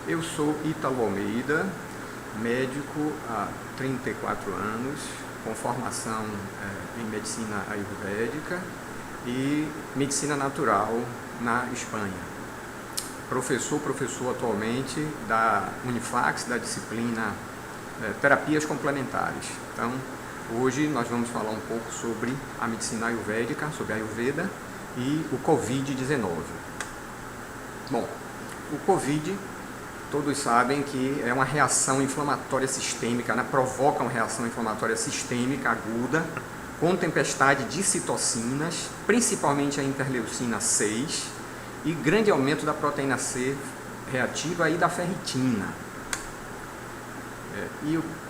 Eu sou Ítalo Almeida, médico há 34 anos, com formação em medicina ayurvédica e medicina natural na Espanha. Professor atualmente da Unifax, da disciplina Terapias Complementares. Então, hoje nós vamos falar um pouco sobre a medicina ayurvédica, sobre a Ayurveda e o Covid-19. Bom, o Covid, todos sabem que é uma reação inflamatória sistêmica, né? Provoca uma reação inflamatória sistêmica aguda, com tempestade de citocinas, principalmente a interleucina 6, e grande aumento da proteína C reativa e da ferritina.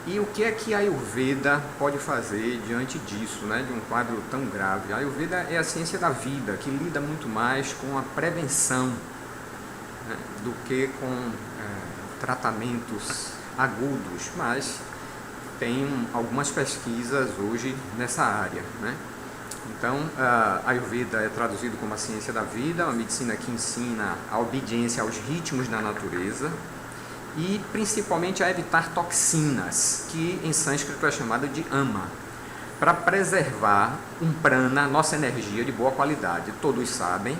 E o que é que a Ayurveda pode fazer diante disso, né, de um quadro tão grave? A Ayurveda é a ciência da vida, que lida muito mais com a prevenção, né, do que com tratamentos agudos, mas tem algumas pesquisas hoje nessa área, né? Então, a Ayurveda é traduzido como a ciência da vida, uma medicina que ensina a obediência aos ritmos da natureza e principalmente a evitar toxinas, que em sânscrito é chamado de ama, para preservar um prana, nossa energia de boa qualidade. Todos sabem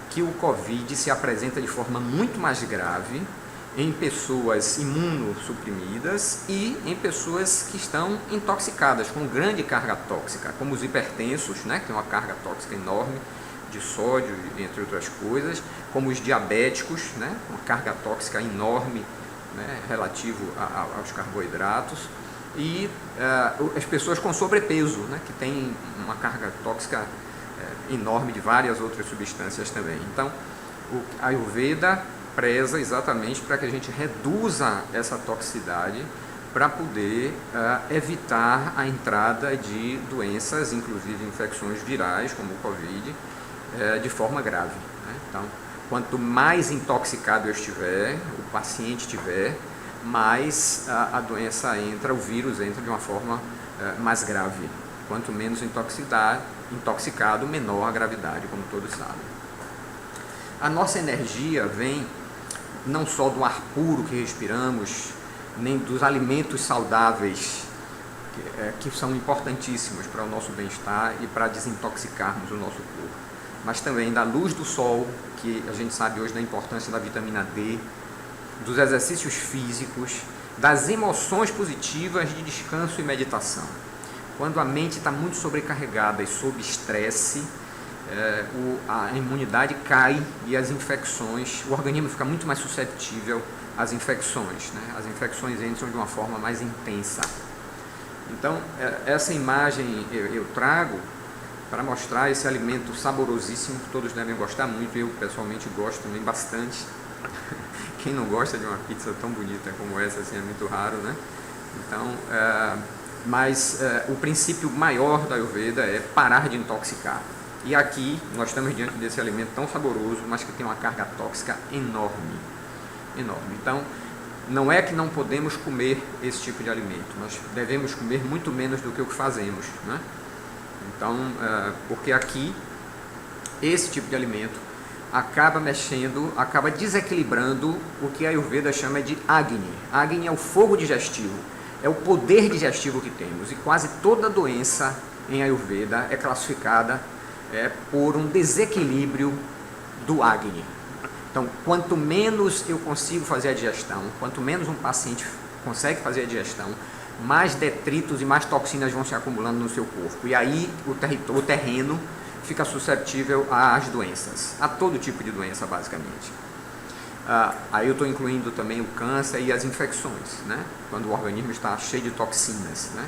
que o Covid se apresenta de forma muito mais grave em pessoas imunossuprimidas e em pessoas que estão intoxicadas, com grande carga tóxica, como os hipertensos, né, que tem uma carga tóxica enorme de sódio, entre outras coisas, como os diabéticos, né, uma carga tóxica enorme, né, relativo aos carboidratos, e as pessoas com sobrepeso, né, que têm uma carga tóxica enorme de várias outras substâncias também. Então, a Ayurveda preza exatamente para que a gente reduza essa toxicidade para poder evitar a entrada de doenças, inclusive infecções virais, como o Covid, de forma grave, né? Então, quanto mais intoxicado eu estiver, o paciente estiver, mais a doença entra, o vírus entra de uma forma mais grave. Quanto menos intoxicado, menor a gravidade, como todos sabem. A nossa energia vem não só do ar puro que respiramos, nem dos alimentos saudáveis, que são importantíssimos para o nosso bem-estar e para desintoxicarmos o nosso corpo, mas também da luz do sol, que a gente sabe hoje da importância da vitamina D, dos exercícios físicos, das emoções positivas de descanso e meditação. Quando a mente está muito sobrecarregada e sob estresse, a imunidade cai e as infecções, o organismo fica muito mais suscetível às infecções, né? As infecções entram de uma forma mais intensa. Então, essa imagem eu trago para mostrar esse alimento saborosíssimo que todos devem gostar muito. Eu pessoalmente gosto também bastante. Quem não gosta de uma pizza tão bonita como essa assim, é muito raro, né? Então, mas o princípio maior da Ayurveda é parar de intoxicar. E aqui nós estamos diante desse alimento tão saboroso, mas que tem uma carga tóxica enorme, enorme. Então, não é que não podemos comer esse tipo de alimento, nós devemos comer muito menos do que o que fazemos, né? Então, porque aqui, esse tipo de alimento acaba mexendo, acaba desequilibrando o que a Ayurveda chama de Agni. Agni é o fogo digestivo, é o poder digestivo que temos, e quase toda doença em Ayurveda é classificada por um desequilíbrio do Agni. Então, quanto menos eu consigo fazer a digestão, quanto menos um paciente consegue fazer a digestão, mais detritos e mais toxinas vão se acumulando no seu corpo. E aí o terreno fica suscetível às doenças, a todo tipo de doença, basicamente. Aí eu estou incluindo também o câncer e as infecções, né? Quando o organismo está cheio de toxinas, né?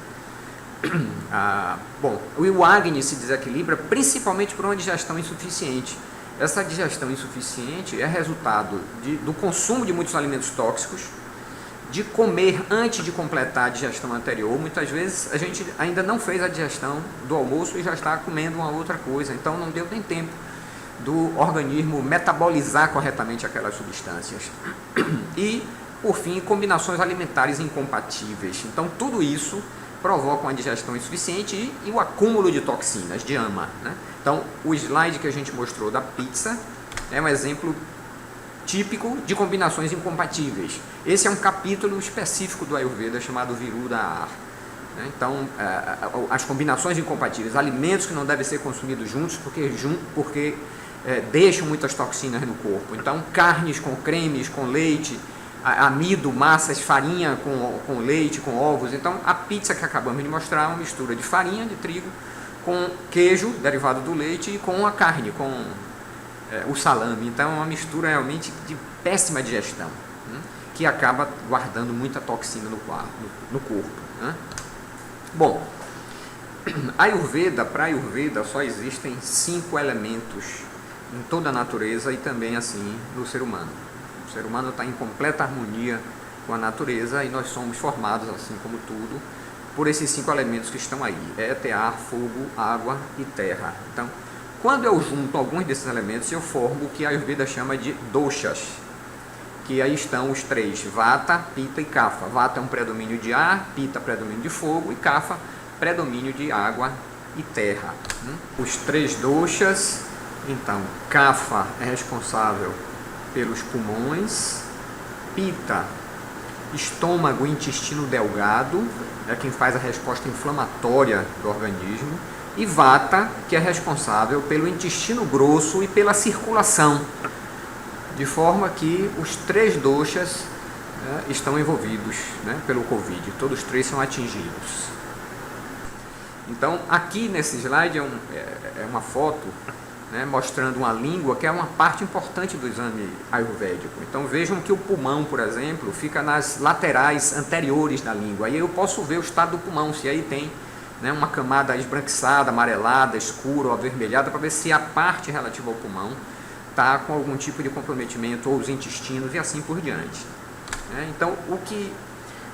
Bom, o Agni se desequilibra principalmente por uma digestão insuficiente. Essa digestão insuficiente é resultado do consumo de muitos alimentos tóxicos, de comer antes de completar a digestão anterior. Muitas vezes a gente ainda não fez a digestão do almoço e já está comendo uma outra coisa, então não deu nem tempo do organismo metabolizar corretamente aquelas substâncias. E, por fim, combinações alimentares incompatíveis. Então, tudo isso provoca uma digestão insuficiente e o acúmulo de toxinas, de ama, né? Então, o slide que a gente mostrou da pizza é um exemplo típico de combinações incompatíveis. Esse é um capítulo específico do Ayurveda chamado Viruddha Ahar. Então, as combinações incompatíveis, alimentos que não devem ser consumidos juntos porque deixam muitas toxinas no corpo. Então, carnes com cremes, com leite, amido, massas, farinha com leite, com ovos. Então, a pizza que acabamos de mostrar é uma mistura de farinha de trigo com queijo, derivado do leite, e com a carne, com o salame. Então, é uma mistura realmente de péssima digestão, que acaba guardando muita toxina no corpo. Bom, para Ayurveda só existem 5 elementos em toda a natureza e também assim no ser humano. O ser humano está em completa harmonia com a natureza e nós somos formados, assim como tudo, por esses 5 elementos que estão aí: éter, ar, fogo, água e terra. Então, quando eu junto alguns desses elementos, eu formo o que a Ayurveda chama de doshas, que aí estão os 3, Vata, Pitta e Kapha. Vata é um predomínio de ar, Pitta predomínio de fogo e Kapha predomínio de água e terra. Os 3 doshas, então, Kapha é responsável pelos pulmões, Pitta, estômago e intestino delgado, é quem faz a resposta inflamatória do organismo, e Vata, que é responsável pelo intestino grosso e pela circulação, de forma que os 3 doshas estão envolvidos pelo Covid, todos 3 são atingidos. Então, aqui nesse slide é uma foto mostrando uma língua, que é uma parte importante do exame ayurvédico. Então, vejam que o pulmão, por exemplo, fica nas laterais anteriores da língua. Aí eu posso ver o estado do pulmão, se aí tem uma camada esbranquiçada, amarelada, escura ou avermelhada, para ver se a parte relativa ao pulmão está com algum tipo de comprometimento, ou os intestinos e assim por diante. Então, o que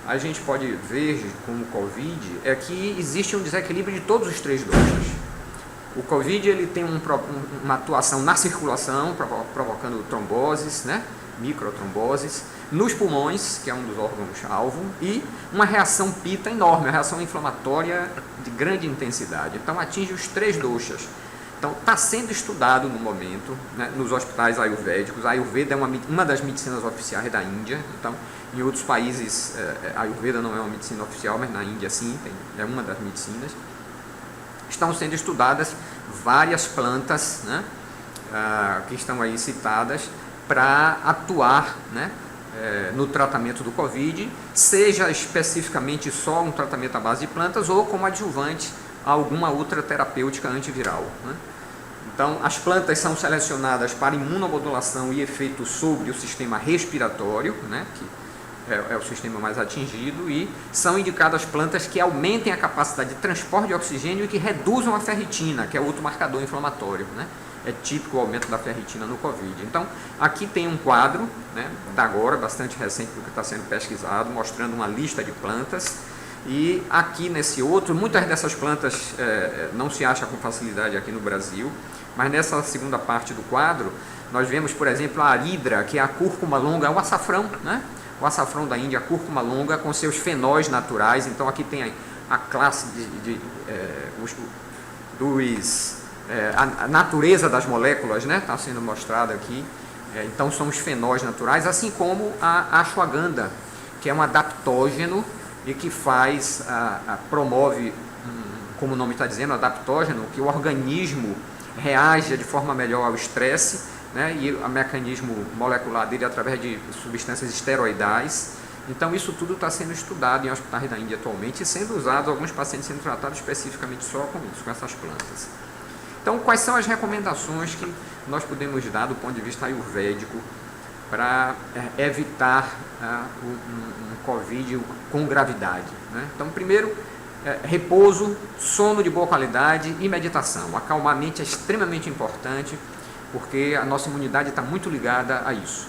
a gente pode ver com o Covid é que existe um desequilíbrio de todos os 3 doshas. O Covid ele tem uma atuação na circulação, provocando tromboses, microtromboses, nos pulmões, que é um dos órgãos-alvo, e uma reação Pitta enorme, uma reação inflamatória de grande intensidade. Então, atinge os 3 doshas. Então, está sendo estudado no momento nos hospitais ayurvédicos. A Ayurveda é uma das medicinas oficiais da Índia. Então, em outros países, a Ayurveda não é uma medicina oficial, mas na Índia sim, é uma das medicinas. Estão sendo estudadas várias plantas que estão aí citadas para atuar no tratamento do Covid, seja especificamente só um tratamento à base de plantas ou como adjuvante a alguma outra terapêutica antiviral. Então, as plantas são selecionadas para imunomodulação e efeito sobre o sistema respiratório, que é o sistema mais atingido, e são indicadas plantas que aumentem a capacidade de transporte de oxigênio e que reduzam a ferritina, que é outro marcador inflamatório. É típico o aumento da ferritina no Covid. Então, aqui tem um quadro, da agora, bastante recente do que está sendo pesquisado, mostrando uma lista de plantas. E aqui nesse outro, muitas dessas plantas não se acham com facilidade aqui no Brasil, mas nessa segunda parte do quadro, nós vemos, por exemplo, a aridra, que é a cúrcuma longa, o açafrão, o açafrão da Índia, a cúrcuma longa, com seus fenóis naturais. Então aqui tem a classe a natureza das moléculas, está sendo mostrada aqui. Então são os fenóis naturais, assim como a ashwagandha, que é um adaptógeno e que promove, como o nome está dizendo, adaptógeno, que o organismo reage de forma melhor ao estresse, e o mecanismo molecular dele através de substâncias esteroidais. Então isso tudo está sendo estudado em hospitais da Índia atualmente e sendo usado, alguns pacientes sendo tratados especificamente só com isso, com essas plantas. Então, quais são as recomendações que nós podemos dar do ponto de vista ayurvédico para evitar um Covid com gravidade? Então, primeiro, repouso, sono de boa qualidade e meditação. Acalmar a mente é extremamente importante, porque a nossa imunidade está muito ligada a isso,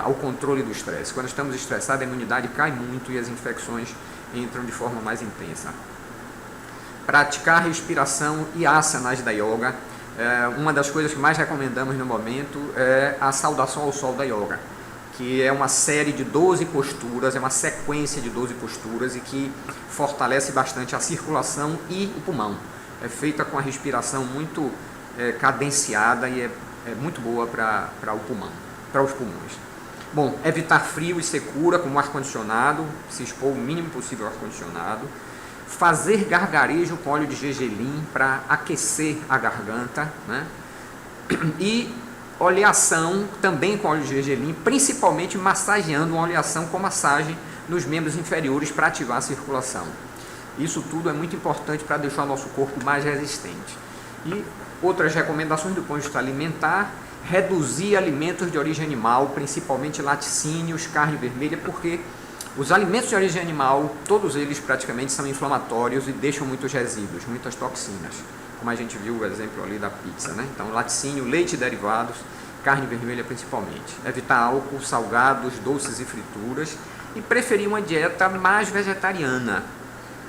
ao controle do estresse. Quando estamos estressados, a imunidade cai muito e as infecções entram de forma mais intensa. Praticar respiração e asanas da yoga. Uma das coisas que mais recomendamos no momento é a saudação ao sol da yoga, que é uma série de 12 posturas, é uma sequência de 12 posturas e que fortalece bastante a circulação e o pulmão. É feita com a respiração muito cadenciada e é muito boa para o pulmão. para os pulmões. Bom, evitar frio e secura com o ar-condicionado, se expor o mínimo possível ao ar-condicionado. Fazer gargarejo com óleo de gergelim para aquecer a garganta, né? E oleação também com óleo de gergelim, principalmente massageando uma oleação com massagem nos membros inferiores para ativar a circulação. Isso tudo é muito importante para deixar o nosso corpo mais resistente. E outras recomendações do ponto de vista alimentar: reduzir alimentos de origem animal, principalmente laticínios, carne vermelha, porque os alimentos de origem animal, todos eles praticamente são inflamatórios e deixam muitos resíduos, muitas toxinas, como a gente viu o exemplo ali da pizza, né? Então, laticínio, leite e derivados, carne vermelha principalmente. Evitar álcool, salgados, doces e frituras, e preferir uma dieta mais vegetariana.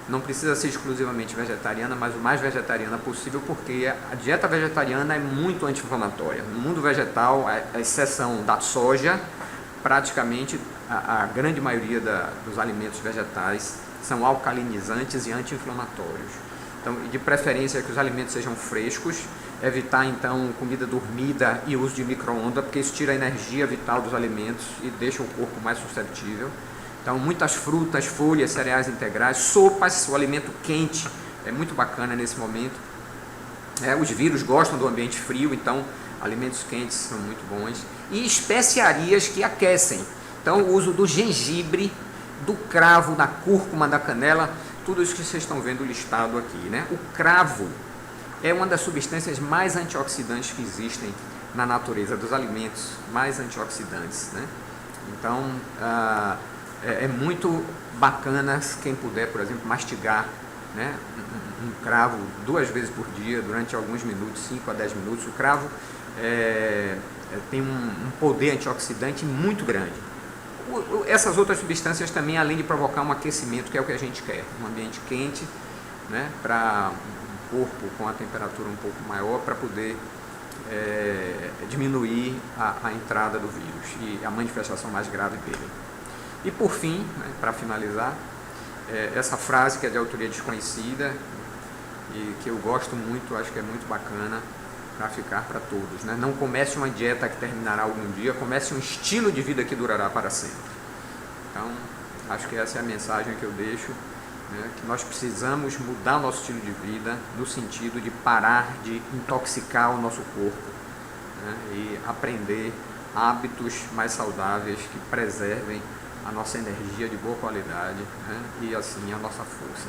Não precisa ser exclusivamente vegetariana, mas o mais vegetariana possível, porque a dieta vegetariana é muito anti-inflamatória. No mundo vegetal, a exceção da soja, praticamente a grande maioria dos alimentos vegetais são alcalinizantes e anti-inflamatórios. Então, de preferência que os alimentos sejam frescos, evitar então comida dormida e uso de micro-ondas, porque isso tira a energia vital dos alimentos e deixa o corpo mais suscetível. Então, muitas frutas, folhas, cereais integrais, sopas, o alimento quente é muito bacana nesse momento. Os vírus gostam do ambiente frio, então alimentos quentes são muito bons. E especiarias que aquecem. Então, o uso do gengibre, do cravo, da cúrcuma, da canela, tudo isso que vocês estão vendo listado aqui, né? O cravo é uma das substâncias mais antioxidantes que existem na natureza, dos alimentos mais antioxidantes, né? Então, é muito bacana quem puder, por exemplo, mastigar, né, um cravo 2 vezes por dia, durante alguns minutos, 5 a 10 minutos. O cravo tem um poder antioxidante muito grande. Essas outras substâncias também, além de provocar um aquecimento, que é o que a gente quer, um ambiente quente, né, para um corpo com a temperatura um pouco maior, para poder diminuir a entrada do vírus e a manifestação mais grave dele. E por fim, né, para finalizar, essa frase que é de autoria desconhecida e que eu gosto muito, acho que é muito bacana para ficar para todos, né? Não comece uma dieta que terminará algum dia, comece um estilo de vida que durará para sempre. Então, acho que essa é a mensagem que eu deixo, né? Que nós precisamos mudar o nosso estilo de vida no sentido de parar de intoxicar o nosso corpo, né? E aprender hábitos mais saudáveis que preservem a nossa energia de boa qualidade, né? E assim a nossa força.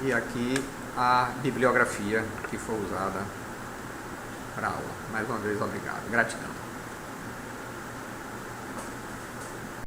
E aqui a bibliografia que foi usada para a aula. Mais uma vez, obrigado. Gratidão.